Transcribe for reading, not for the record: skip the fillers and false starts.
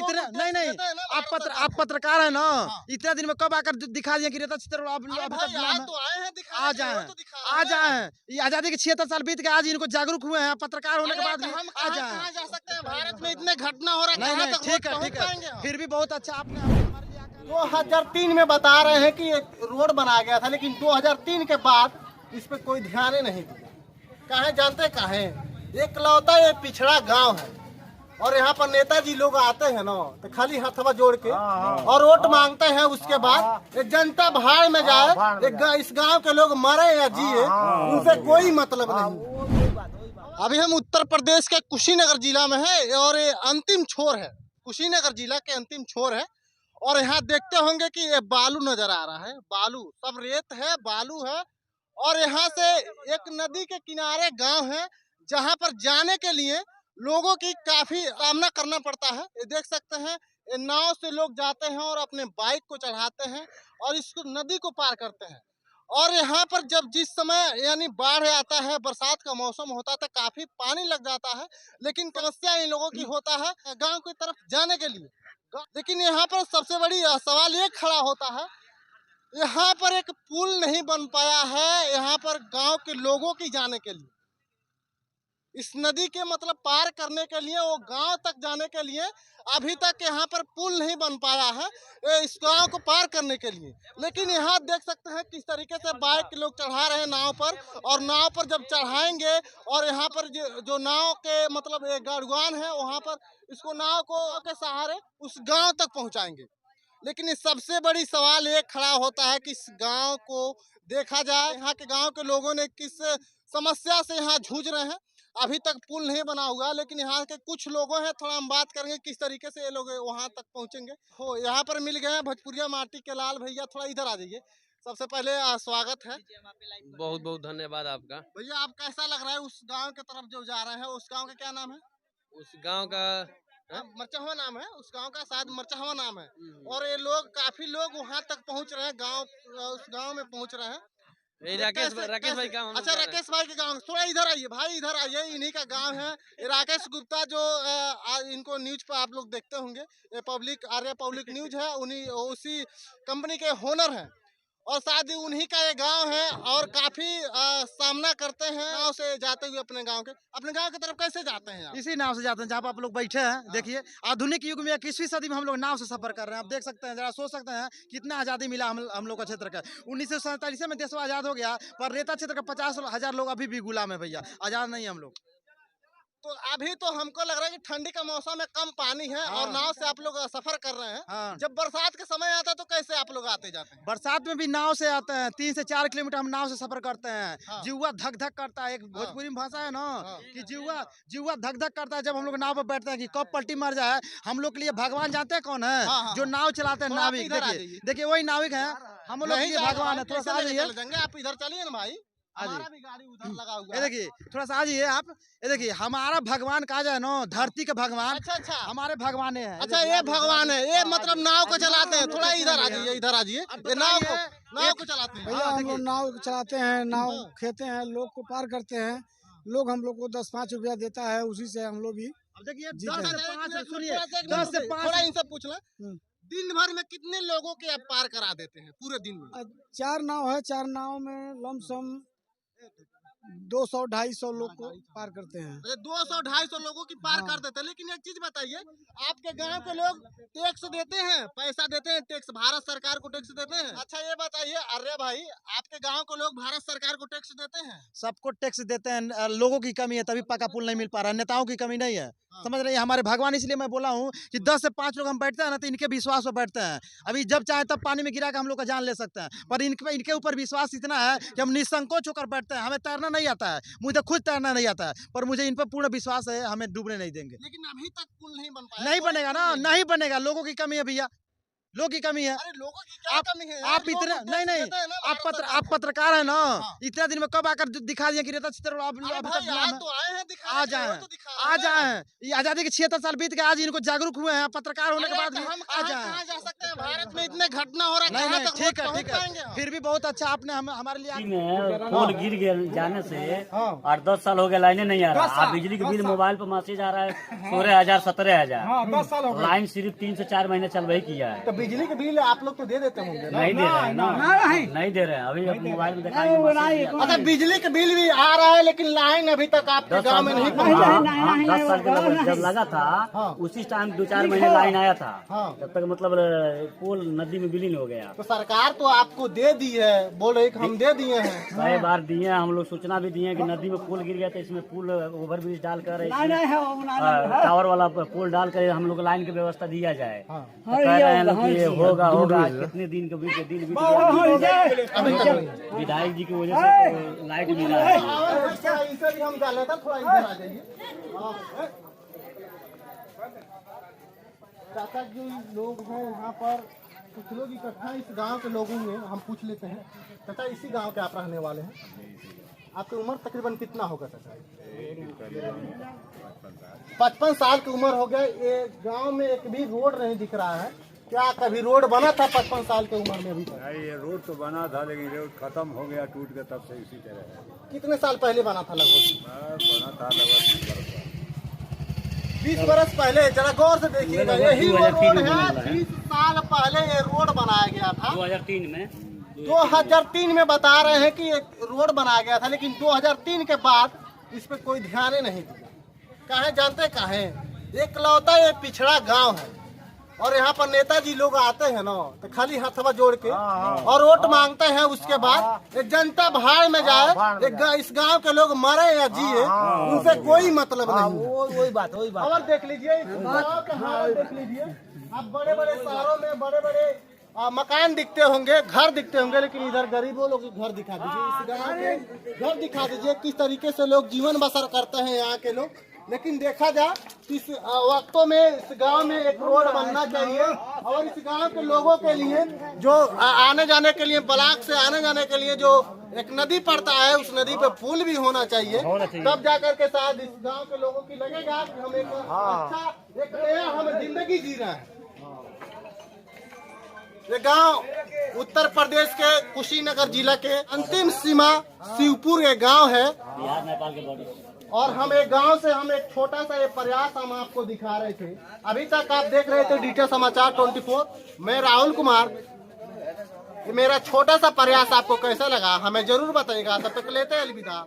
इतने नहीं आप पत्रकार है ना, इतने दिन में कब आकर दिखा दिए कि रेता चित्र आ जाए। ये आजादी के 76 साल बीत गए, आज इनको जागरूक हुए हैं पत्रकार होने के बाद भी आ जाए। जा सकते हैं? भारत में इतने घटना हो रहा है, नहीं ठीक है, फिर भी बहुत अच्छा आपने 2003 में बता रहे हैं कि एक रोड बनाया गया था, लेकिन 2003 के बाद इस पे कोई ध्यान ही नहीं दिया। कहाँ जानते कहाँ एकलौता ये पिछड़ा गांव है, और यहाँ पर नेताजी लोग आते हैं ना तो खाली हथवा जोड़ के और वोट मांगते हैं। उसके बाद एक जनता भाड़ में जाए, इस गांव के लोग मरे या जिए उनसे कोई मतलब नहीं। अभी हम उत्तर प्रदेश के कुशीनगर जिला में है, और ये अंतिम छोर है, कुशीनगर जिला के अंतिम छोर है। और यहाँ देखते होंगे कि ये बालू नजर आ रहा है, बालू सब रेत है, बालू है। और यहाँ से एक नदी के किनारे गांव है, जहाँ पर जाने के लिए लोगों की काफी सामना करना पड़ता है। ये देख सकते हैं, ये नाव से लोग जाते हैं और अपने बाइक को चढ़ाते हैं और इसको नदी को पार करते हैं। और यहाँ पर जब जिस समय यानी बाढ़ आता है, बरसात का मौसम होता है, तो काफी पानी लग जाता है। लेकिन समस्या इन लोगों की होता है गांव की तरफ जाने के लिए। लेकिन यहाँ पर सबसे बड़ी सवाल ये खड़ा होता है, यहाँ पर एक पुल नहीं बन पाया है यहाँ पर गांव के लोगों की जाने के लिए। इस नदी के मतलब पार करने के लिए, वो गांव तक जाने के लिए अभी तक यहाँ पर पुल नहीं बन पाया है इस गांव को पार करने के लिए। लेकिन यहाँ देख सकते हैं किस तरीके से बाइक के लोग चढ़ा रहे हैं नाव पर, और नाव पर जब चढ़ाएंगे और यहाँ पर जो नाव के मतलब गाड़ुआन है, वहाँ पर इसको नाव को के सहारे उस गांव तक पहुँचाएंगे। लेकिन इस सबसे बड़ी सवाल ये खड़ा होता है कि इस गांव को देखा जाए, यहाँ के गांव के लोगों ने किस समस्या से यहाँ जूझ रहे हैं। अभी तक पुल नहीं बना हुआ, लेकिन यहाँ के कुछ लोगों हैं, थोड़ा हम बात करेंगे किस तरीके से ये लोग वहाँ तक पहुँचेंगे। हो यहाँ पर मिल गए हैं भोजपुरिया माटी के लाल भैया, थोड़ा इधर आ जाइए। सबसे पहले स्वागत है। बहुत बहुत धन्यवाद आपका। भैया आप कैसा लग रहा है उस गाँव की तरफ जो जा रहे हैं? उस गाँव का क्या नाम है? उस गांव का मरचहवा नाम है उस गांव का, शायद मरचहवा नाम है। और ये लोग काफी लोग वहां तक पहुंच रहे हैं, उस गांव में पहुंच रहे हैं। राकेश भाई का। अच्छा, राकेश भाई के गांव, थोड़ा इधर आइए भाई, इधर आइए। इन्हीं का गांव है राकेश गुप्ता, जो इनको न्यूज पे आप लोग देखते होंगे। ये आर्या पब्लिक न्यूज है, उसी कंपनी के ओनर हैं, और शायद उन्हीं का ये गांव है। और काफी सामना करते हैं गांव से जाते हुए अपने गांव की तरफ कैसे जाते हैं आप? इसी नाव से जाते हैं जहाँ पर आप लोग बैठे हैं। देखिए आधुनिक युग में 21वीं सदी में हम लोग नाव से सफर कर रहे हैं। आप देख सकते हैं, जरा सोच सकते हैं कितना आजादी मिला हम लोग का क्षेत्र का। 1947 में देश आजाद हो गया, पर रेता क्षेत्र का 50,000 लोग अभी भी गुलाम है भैया, आजाद नहीं हम लोग। तो अभी तो हमको लग रहा है कि ठंडी का मौसम है, कम पानी है, और नाव से आप लोग सफर कर रहे हैं। जब बरसात के समय आता है तो कैसे आप लोग आते जाते हैं? बरसात में भी नाव से आते हैं, 3 से 4 किलोमीटर हम नाव से सफर करते हैं। जीवा धक धक करता है, एक भोजपुरी में भाषा है ना कि जीवा धक धक करता है जब हम लोग नाव पर बैठते हैं कि कब पलटी मर जाए। हम लोग के लिए भगवान जानते हैं कौन है? जो नाव चलाते हैं, नाविक। देखिए वही नाविक है, हम लोग के लिए भगवान है। थोड़ा सा आ जाइए, आप इधर चलिए ना भाई, हमारा भी गाड़ी उधर लगा हुआ है। ये देखिए थोड़ा सा आ जाइए आप। ये देखिए हमारा भगवान कहा जाए ना, धरती के भगवान। अच्छा हमारे भगवान है। अच्छा, ये भगवान है, ये मतलब नाव को चलाते हैं। थोड़ा इधर आ जाइए, इधर आ जाइए। ये नाव को चलाते हैं भैया। हम लोग नाव चलाते हैं, नाव खेते हैं, लोग को पार करते हैं। लोग हम लोग को 10-5 रुपया देता है, उसी से हम लोग भी। अब देखिए 10 से 5 थोड़ा इनसे पूछ ले, दिन भर में कितने लोगों के आप पार करा देते हैं पूरे दिन में? 4 नाव है, 4 नाव में लमसम 200-250 लोग को पार करते हैं। 200-250 लोगों की पार कर देते हैं। लेकिन एक चीज बताइए, आपके गांव के लोग टैक्स देते हैं, पैसा देते हैं, टैक्स भारत सरकार को टैक्स देते हैं। अच्छा ये बताइए अरे भाई, आपके गांव के लोग भारत सरकार को टैक्स देते हैं? सबको टैक्स देते हैं। लोगों की कमी है, तभी पक्का पुल नहीं मिल पा रहा है। नेताओं की कमी नहीं है, समझ रहे हैं? हमारे भगवान, इसलिए मैं बोला हूँ कि 10 से 5 लोग हम बैठते हैं ना, तो इनके विश्वास पर बैठते हैं। अभी जब चाहे तब पानी में गिरा के हम लोग का जान ले सकते हैं, पर इनके ऊपर विश्वास इतना है कि हम निसंकोच होकर बैठते हैं। हमें तैरना नहीं आता है, मुझे खुद तैरना नहीं आता है, पर मुझे इन पर पूर्ण विश्वास है, हमें डूबने नहीं देंगे। लेकिन अभी तक पुल नहीं बन पाया। नहीं बनेगा ना, नहीं बनेगा, लोगों की कमी है भैया। लोग की कमी है। अरे लोगों की क्या कमी है यार? आप लोग इतने तो नहीं टैक्स नहीं देते हैं ना आप भारत सरकार आप पत्रकार है ना, हाँ। इतने दिन में कब आकर दिखा दिए कि रेता चित्र को। अरे अभी भाई तक आज तो आए हैं दिखाने आ के लिए, जाए वो तो दिखा आ रहे हैं। जाए। ये आजादी के 76 साल बीत गए, आज इनको जागरूक हुए हैं, पत्रकार होने के अरे बाद तो भी हम आ कहाँ जाए। कहाँ जा सकते हैं? भारत में इतने घटना हो रहा है, नहीं कहाँ नहीं तक ठीक है रोज ठीक पहुंच पाएंगे है, हम? फिर भी बहुत अच्छा आपने हमारे लिए में पोल गिर गया जाने से 8-10 साल हो गया, लाइनें नहीं आ रहा। अब बिजली के बिल मोबाइल पर मैसेज आ रहा है 16,000 17,000। 10 साल हो गए। लाइन सिर्फ 3 से 4 महीने चल रही किया है। तो बिजली के बिल आप लोग तो दे देते होंगे ना? नहीं दे रहे हैं ना, नहीं दे रहे हैं। अभी अब मोबाइल में दिखाएंगे मैसेज। अच्छा बिजली के बिल भी आ रहा है लेकिन लाइन अभी तक आपके गांव में नहीं पहुंचा। 10 साल के जब लगा था उसी टाइम 2-4 महीने लाइन आया था। हाँ। तब तक मतलब पोल नदी में विलीन हो गया। तो सरकार तो आपको दे दी है, बोल रही हम दे दिए हैं। कई बार दिए हैं, हम लोग सूचना भी दिए हैं कि नदी में पुल गिर गया तो इसमें पुल ओवर ब्रिज डालकर टावर वाला पुल डालकर हम लोग लाइन की व्यवस्था दिया जाए। तो कह रहे हैं लोग कि ये होगा कितने दिन के बीच दिन बीत गया। विधायक जी की वजह से तो लाइट मिला है। इसे भी हम डाले था, थोड़ा इधर आ जाइए। चाचा जी लोग हैं यहाँ पर, कुछ लोग इकट्ठा इस गांव के लोगों में हम पूछ लेते हैं। चाचा इसी गांव के आप रहने वाले हैं, आपकी उम्र तकरीबन कितना होगा चाचा? 55 साल की उम्र हो गया। ये गांव में एक भी रोड नहीं दिख रहा है, क्या कभी रोड बना था 55 साल की उम्र में? अभी तक नहीं, ये रोड तो बना था लेकिन रोड खत्म हो गया, टूट गया, तब से इसी तरह है। कितने साल पहले बना था? लगभग बना था लगभग 20 बरस पहले। जरा गौर से देखिएगा, यही वो रोड है। 20 साल पहले ये रोड बनाया गया था। 2003 में 2003 में बता रहे हैं कि एक रोड बनाया गया था, लेकिन 2003 के बाद इस पे कोई ध्यान नहीं दिया। काहे जानते काहे? एकलौता ये पिछड़ा गांव है और यहाँ पर नेताजी लोग आते हैं ना तो खाली हथवा जोड़ के और वोट मांगते हैं। उसके बाद एक जनता भाड़ में जाए, इस गांव के लोग मरे या जिए उनसे कोई मतलब नहीं। वही बात और देख लीजिए इस गांव के हाल देख लीजिए। अब बड़े बड़े शहरों में बड़े बड़े मकान दिखते होंगे, घर दिखते होंगे, लेकिन इधर गरीबों लोग के घर दिखा दीजिए, इस गांव के घर दिखा दीजिए, किस तरीके से लोग जीवन बसर करते हैं यहाँ के लोग। लेकिन देखा जाए इस वक्तों में इस गांव में एक रोड बनना चाहिए और इस गांव के लोगों के लिए जो आने जाने के लिए, ब्लॉक से आने जाने के लिए जो एक नदी पड़ता है, उस नदी पे पुल भी होना चाहिए। तब जाकर के साथ इस गांव के लोगों की लगेगा कि हम एक अच्छा एक नया हम जिंदगी जी रहे हैं। ये गांव उत्तर प्रदेश के कुशीनगर जिला के अंतिम सीमा शिवपुर ये गांव है बिहार नेपाल के बॉर्डर। और हम एक गांव से हम एक छोटा सा ये प्रयास हम आपको दिखा रहे थे। अभी तक आप देख रहे थे डीटे समाचार 24। मैं राहुल कुमार। ये मेरा छोटा सा प्रयास आपको कैसा लगा हमें जरूर बताइएगा। तब तक लेते हैं अलविदा।